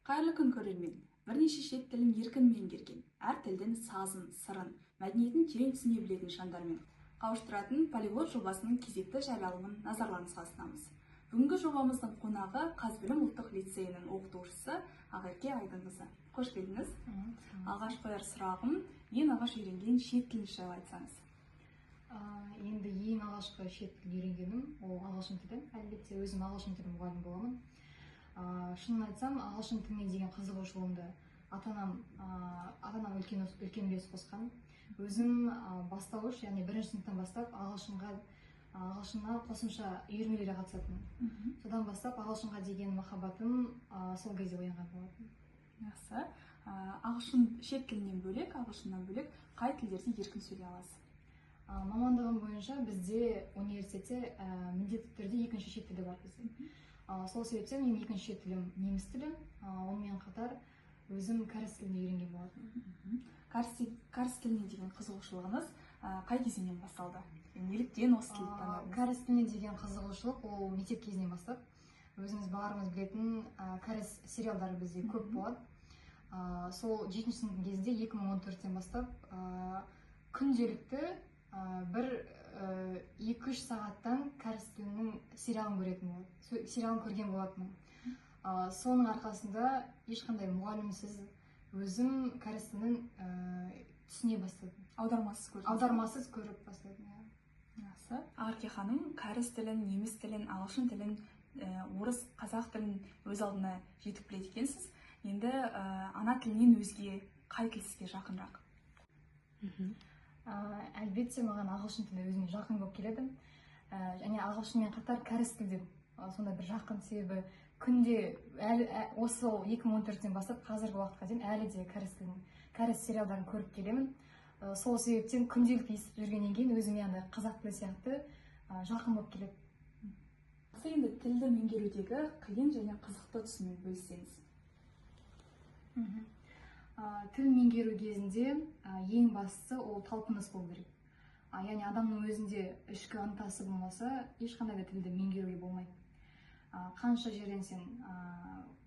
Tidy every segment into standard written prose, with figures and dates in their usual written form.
Қайырлы күн көрермен. Бірнеше шет тілін еркін меңгерген, әр тілдің сазын, сырын, мәдениетін терең түсіне білетін жандармен қауыштыратын полиглот жобасының кезекті жариялымын назарларыңызға ұсынамыз. Бүгінгі жобамыздың қонағы Қазбілім ұлттық лицейінің оқытушысы Ақерке Айдынқызы. Қош келдіңіз. Алғаш қояр сұрағым, ең алғаш үйренген шет тілін жайлы айтсаңыз. Енді ең алғашқы шет тіл үйренгенім ол ағылшын тілі. Әлбетте өзім ағылшын тілі мұғалімі боламын. Шынын айтсам, ағылшын тіліне деген қызығушылығымды ата-анам үлкен үлес қосқан. Өзім бастауыш, яғни бірінші сыныптан бастап ағылшынға қосымша үйірмелерге қатысатынмын. Содан бастап ағылшынға деген махаббатым сол кезде оянған болатын. Жақсы. Ағылшын шет тілінен бөлек, ағылшыннан бөлек қай тілдерде еркін сөйлей аласыз? Мамандығым бойынша бізде университетте міндетті түрде екінші шет тілі бар бізде. Сол себептен менің екінші шет тілім неміс тілі, онымен қатар өзім кәріс тілін үйренген болатынмын. Кәріс тіліне деген қызығушылығыңыз қай кезеңнен басталды? Неліктен осы тілді таңдадыңыз? Кәріс тіліне деген қызығушылық ол мектеп кезінен бастап. Өзіміз балаларымыз білетін кәріс сериалдары бізде көп болады. Сол 7-ші сынып кезінде 2014-тен бастап күнделікті бір 2-3 сағаттан кәріс тілінің сериалын көрген болатынмын. Соның арқасында ешқандай мұғалімсіз өзім кәріс тілін түсіне бастадым. Аудармасыз көріп бастадым. Жақсы. Ақерке ханым кәріс тілін, неміс тілін, ағылшын тілін, орыс, қазақ тілін өз алдына жетік біледі екенсіз. Енді ана тілінен өзге қай тіл сізге жақынырақ? Әлбетте маған ағылшын тілі өзіме жақын болып келеді. Және ағылшынмен қатар кәріс тілі сонда бір жақын, себебі күнде осы 2014-тен бастап қазіргі уақытқа дейін әлі де кәріс сериалдарын көріп келемін. Сол себептен күнделікті естіп жүргеннен кейін өзіме қазақ тілі сияқты жақын болып келеді. Енді тілді меңгерудегі қиын және қызықты тұсымен бөліссеңіз. Тіл меңгеру кезінде ең бастысы ол талпыныс болу керек. Яғни адамның өзінде ішкі ынтасы болмаса, ешқандай да тілді меңгеруге болмайды. Қанша жерден сен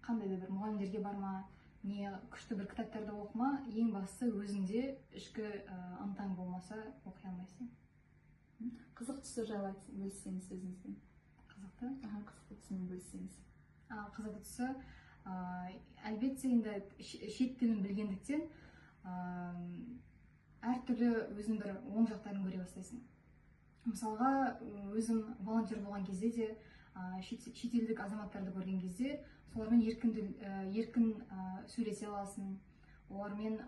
қандай да бір мұғалімдерге барма, не күшті бір кітаптарды оқыма, ең бастысы өзіңде ішкі ынтаң болмаса оқи алмайсың. Қызық тұсы жайлы бөліссеңіз өзіңізбен. Қызықты? Қызықты тұсымен бөліссеңіз. Қызықты тұсы, әлбетте енді шет тілін білгендіктен әртүрлі өзің бір оң жақтарын көре бастайсың. Мысалға, өзім волонтер болған кезде де шетелдік азаматтарды көрген кезде солармен еркін сөйлесе аласың. Олармен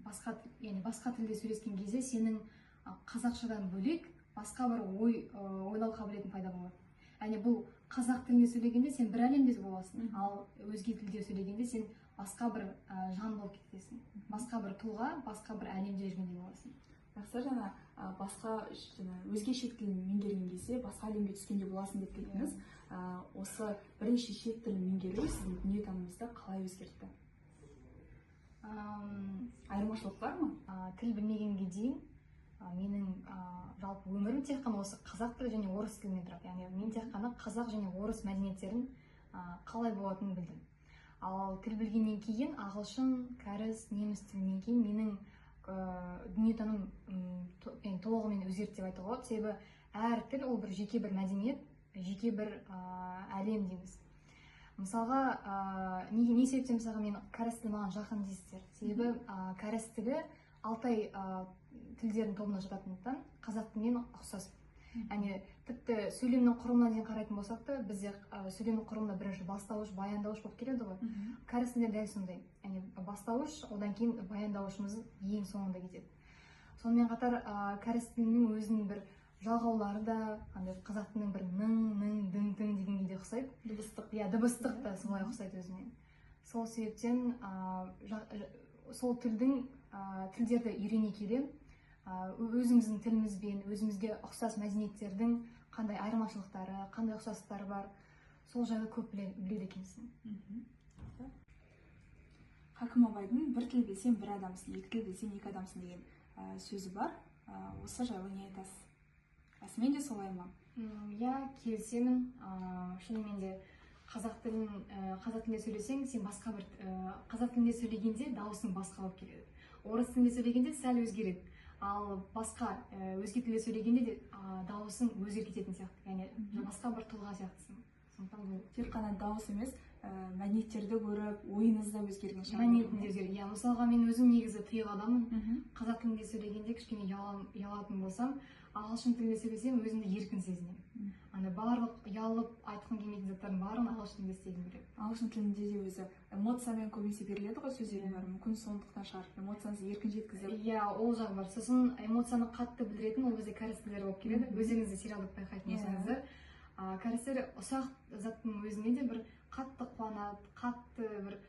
басқа тілде сөйлескен кезде сенің қазақшадан бөлек басқа бір ойлау қабілетін пайда болады. Яғни бұл қазақ тілінде сөйлегенде сен бір әлемде боласың, ал өзге тілде сөйлегенде сен басқа бір жан болып кетесің. Басқа бір тұлға, басқа бір әлемде жүргендей боласың. Жақсы, өзге шет тілін меңгерген кезде басқа әлемге түскенде боласың деп кеттіңіз. Осы бірнеше шет тілін меңгеру сіздің дүниетанымыңызды қалай өзгертті? Айырмашылық бар ма? Тіл білмегенге дейін менің жалпы өмірім тек қана осы қазақ тілі және орыс тілімен тұрады. Яғни мен тек қана қазақ және орыс мәдениеттерін қалай болатынын білдім. Ал тіл білгеннен кейін ағылшын, кәріс, неміс тілінен кейін менің дүниетаным толығымен өзгерді деп айтуға болады. Себебі әр тіл ол бір жеке бір мәдениет, жеке бір әлем дейміз. Мысалға, не себептен мысалға мен кәріс тілі маған жақын дейсіздер? Себебі кәріс тілі Алтай тілдердің тобына жататындықтан қазақ тілімен ұқсас. Яғни тіпті сөйлемнің құрылымына дейін қарайтын болсақ та, бізде сөйлемнің құрылымында бірінші бастауыш, баяндауыш болып келеді ғой. Кәріс тілде дәл сондай. Яғни бастауыш, одан кейін баяндауышымыз ең соңында кетеді. Сонымен қатар кәріс тілінің өзінің бір жалғаулары да қазақ тілінің бір ның, дің дегенге де ұқсайды. Дыбыстық та солай ұқсайды өзіне. Сол себептен сол тілдерді үйрене келе өзіміздің тілімізбен, өзімізге ұқсас мәдениеттердің қандай айырмашылықтары, қандай ұқсастықтары бар, сол жайлы көп біледі екенсің. Хакім Абайдың бір тіл білсең бір адамсың, екі тіл білсең екі адамсың деген сөзі бар. Осы жайлы не айтасыз? Расымен де солай ма? Келісемін. Шынымен де қазақ тілінде сөйлесең, сен басқа бір қазақ тілінде сөйлегенде дауысың басқа болып келеді. Орыс тілінде сөйлегенде сәл өзгереді. Ал басқа өзге тілде сөйлегенде де дауысың өзгеріп кететін сияқты. Яғни басқа бір тұлға сияқтысың. Сондықтан бұл тек қана дауыс емес, мәдениеттерді көріп, ойыңыз да өзгерген шығар. мәдениетінде өзгереді. Иә, мысалға мен өзім негізі тыйық адаммын. Қазақ тілінде сөйлегенде кішкене ұялатын болсам, ағылшын тілінде сөйлесем өзімді еркін сезінемін. Барлық ұялып айтқым келмейтін заттардың бәрін ағылшын тілінде істегім келеді. Ағылшын тілінде де өзі эмоциямен көбінесе беріледі ғой сөздердің бәрі. Мүмкін сондықтан шығар. Эмоцияңызды еркін жеткізіп. Иә, ол жағы бар. Сосын эмоцияны қатты білдіретін ол бізде кәріс тілдер болып келеді. Өздеріңіз де сериалды байқайтын болсаңыздар, кәрістер ұсақ заттың өзіне де бір қатты қуанады, қатты бір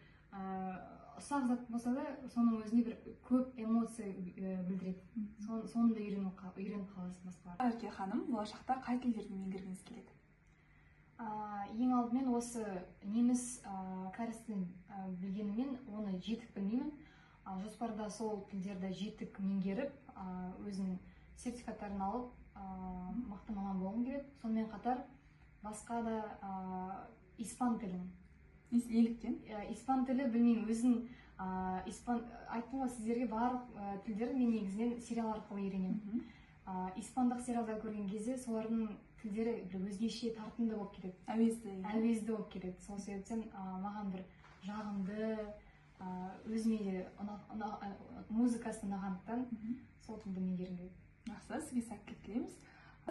ұсақ зат болса да, соның өзіне бір көп эмоция білдіреді. Соны да үйреніп қаласыз басқалар. Әлке ханым, болашақта қай тілдерді меңгергіңіз келеді? Ең алдымен осы неміс кәріс тілін білгенімен оны жетік білмеймін. Жоспарда сол тілдерді жетік меңгеріп, өзінің сертификаттарын алып, мықты маман болғым келеді. Сонымен қатар басқа да испан тілін. Неліктен? Испан тілі білмеймін, өзін айттым ғой сіздерге, барлық тілдерді мен негізінен сериал арқылы үйренемін. Испандық сериалдар көрген кезде солардың тілдері бір өзгеше тартымды болып келеді. Әуезді болып келеді. Сол себептен маған бір жағымды, өзіме музыкасы ұнағандықтан сол тілді меңгергім келеді. Жақсы, сізге сәттілік тілейміз.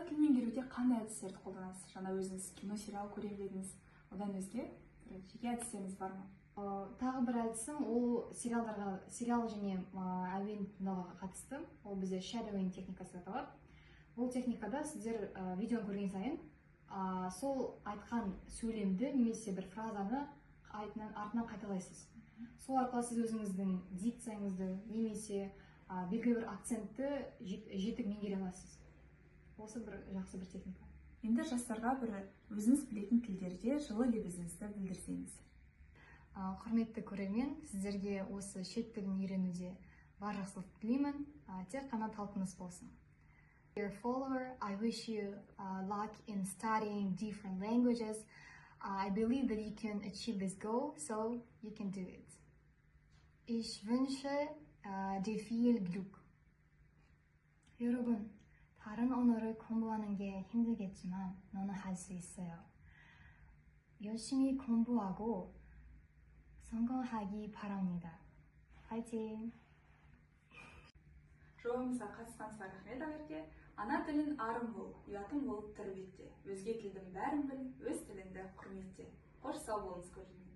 Тіл меңгеруде қандай әдістерді қолданасыз? Жаңа өзіңіз кино, сериал көремін дедіңіз. Одан өзге жеке әдістеріңіз бар ма? Тағы бір әдісім ол сериал және әуен тыңдауға қатысты. Ол бізде shadowing техникасы деп аталады. Бұл техникада сіздер видеоны көрген сайын сол айтқан сөйлемді немесе бір фразаны артынан қайталайсыз. Сол арқылы сіз өзіңіздің дикцияңызды немесе белгілі бір акцентті жетік меңгере аласыз. Осы бір жақсы бір техника. Енді жастарға бір өзіңіз білетін тілдерде жылы лебізіңізді білдірсеңіз. Құрметті көрермен, сіздерге осы шет тілін үйренуде бар жақсылық тілеймін, тек қана талпыныс болсын. Dear follower, I wish you luck in studying different languages. I believe that you can achieve this goal, so you can do it. Ich wünsche dir viel Glück. 여러분, 다른 언어를 공부하는 게 힘들겠지만 너는 할 수 있어요. 열심히 공부하고 성공하기 바랍니다. 파이팅! Жобамызға қатысқаныңызға рахмет Ақерке. Ана тілін арым бол, ұятың болып тірбетте. Өзге тілдің бәрін біл, өз тіліңді құрметте. Қош сау болыңыз көрермен.